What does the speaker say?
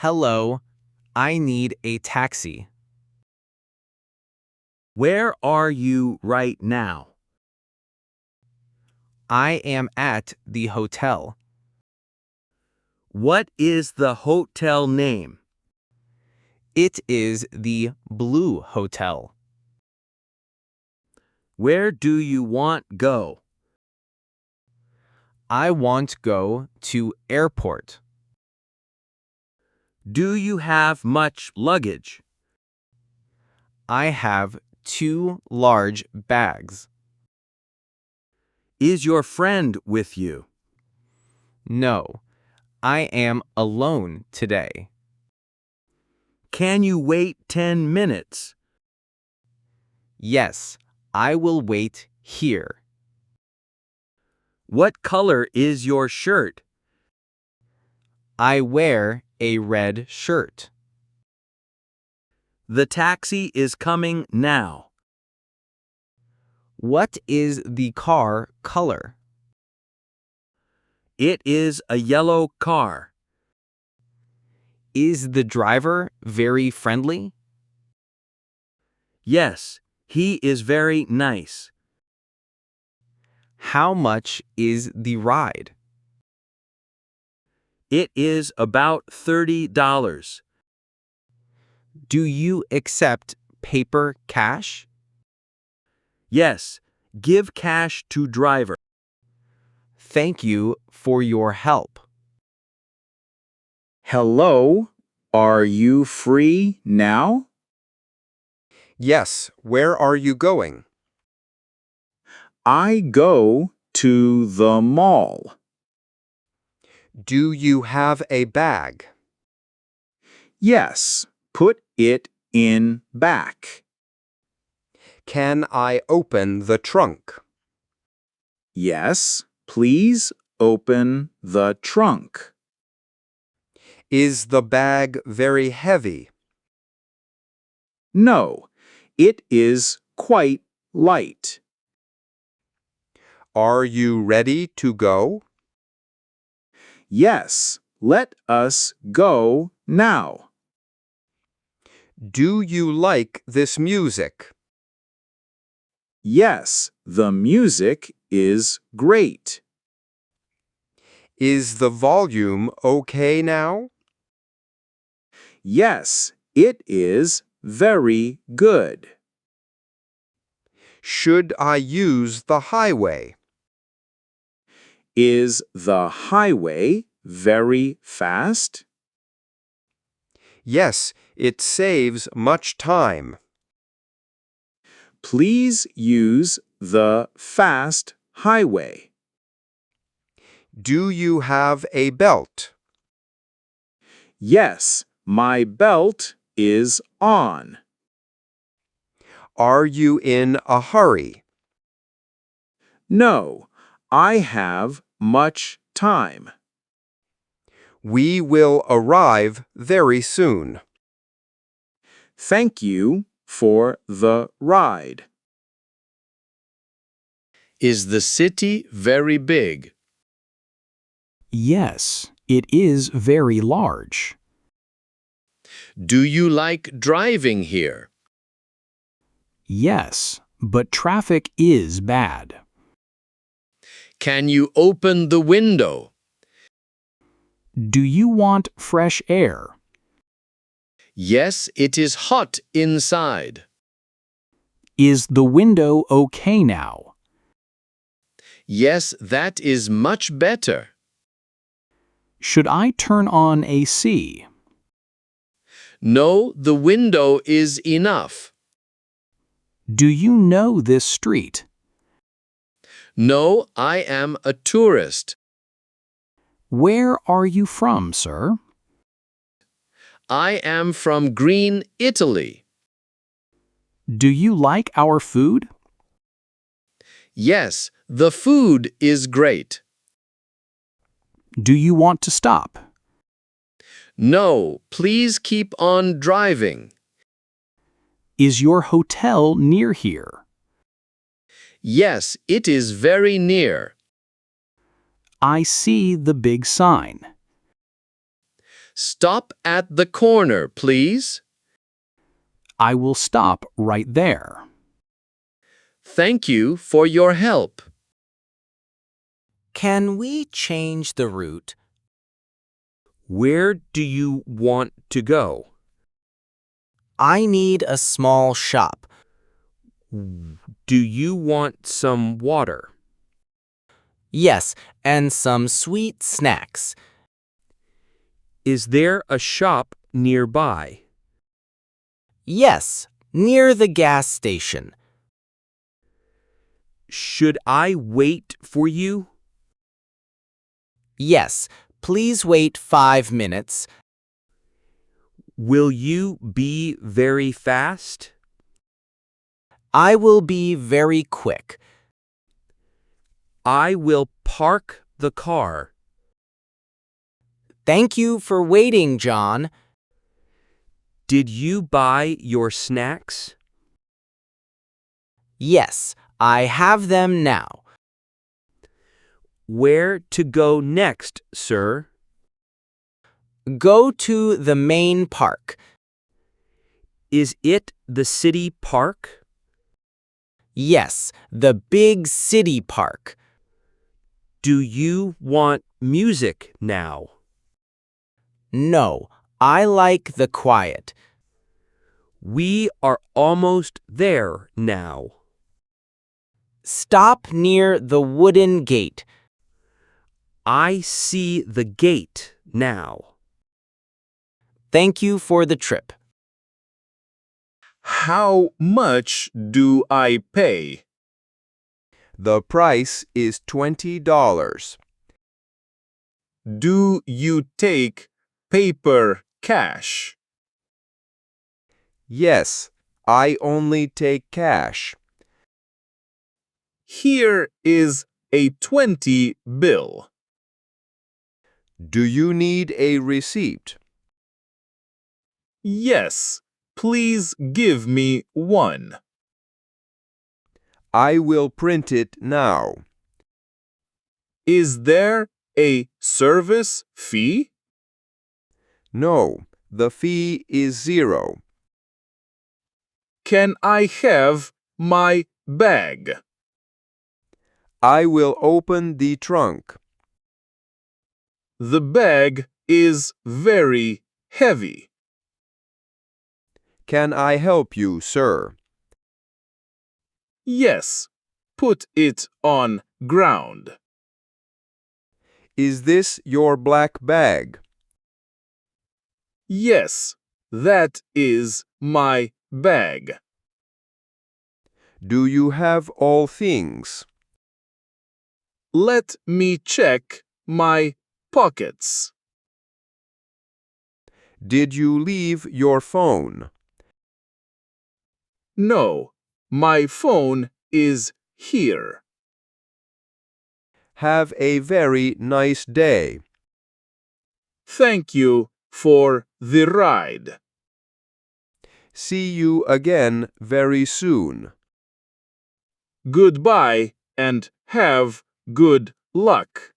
Hello, I need a taxi. Where are you right now? I am at the hotel. What is the hotel name? It is the Blue Hotel. Where do you want go? I want go to airport. Do you have much luggage? I have 2 large bags. Is your friend with you? No, I am alone today. Can you wait 10 minutes? Yes, I will wait here. What color is your shirt? I wear a red shirt. The taxi is coming now. What is the car color? It is a yellow car. Is the driver very friendly? Yes, he is very nice. How much is the ride? It is about $30. Do you accept paper cash? Yes, give cash to driver. Thank you for your help. Hello, are you free now? Yes, where are you going? I go to the mall. Do you have a bag? Yes, put it in back. Can I open the trunk? Yes, please open the trunk. Is the bag very heavy? No, it is quite light. Are you ready to go? Yes, let us go now. Do you like this music? Yes, the music is great. Is the volume okay now? Yes, it is very good. Should I use the highway? Is the highway very fast? Yes, it saves much time. Please use the fast highway. Do you have a belt? Yes, my belt is on. Are you in a hurry? No, I have much time. We will arrive very soon. Thank you for the ride. Is the city very big? Yes, it is very large. Do you like driving here? Yes, but traffic is bad. Can you open the window? Do you want fresh air? Yes, it is hot inside. Is the window okay now? Yes, that is much better. Should I turn on AC? No, the window is enough. Do you know this street? No, I am a tourist. Where are you from, sir? I am from Green, Italy. Do you like our food? Yes, the food is great. Do you want to stop? No, please keep on driving. Is your hotel near here? Yes, it is very near. I see the big sign. Stop at the corner, please. I will stop right there. Thank you for your help. Can we change the route? Where do you want to go? I need a small shop. Do you want some water? Yes, and some sweet snacks. Is there a shop nearby? Yes, near the gas station. Should I wait for you? Yes, please wait 5 minutes. Will you be very fast? I will be very quick. I will park the car. Thank you for waiting, John. Did you buy your snacks? Yes, I have them now. Where to go next, sir? Go to the main park. Is it the city park? Yes, the big city park. Do you want music now? No, I like the quiet. We are almost there now. Stop near the wooden gate. I see the gate now. Thank you for the trip. How much do I pay? The price is $20. Do you take paper cash? Yes, I only take cash. Here is a 20 bill. Do you need a receipt? Yes, please give me one. I will print it now. Is there a service fee? No, the fee is 0. Can I have my bag? I will open the trunk. The bag is very heavy. Can I help you, sir? Yes, put it on ground. Is this your black bag? Yes, that is my bag. Do you have all things? Let me check my pockets. Did you leave your phone? No, my phone is here. Have a very nice day. Thank you for the ride. See you again very soon. Goodbye and have good luck.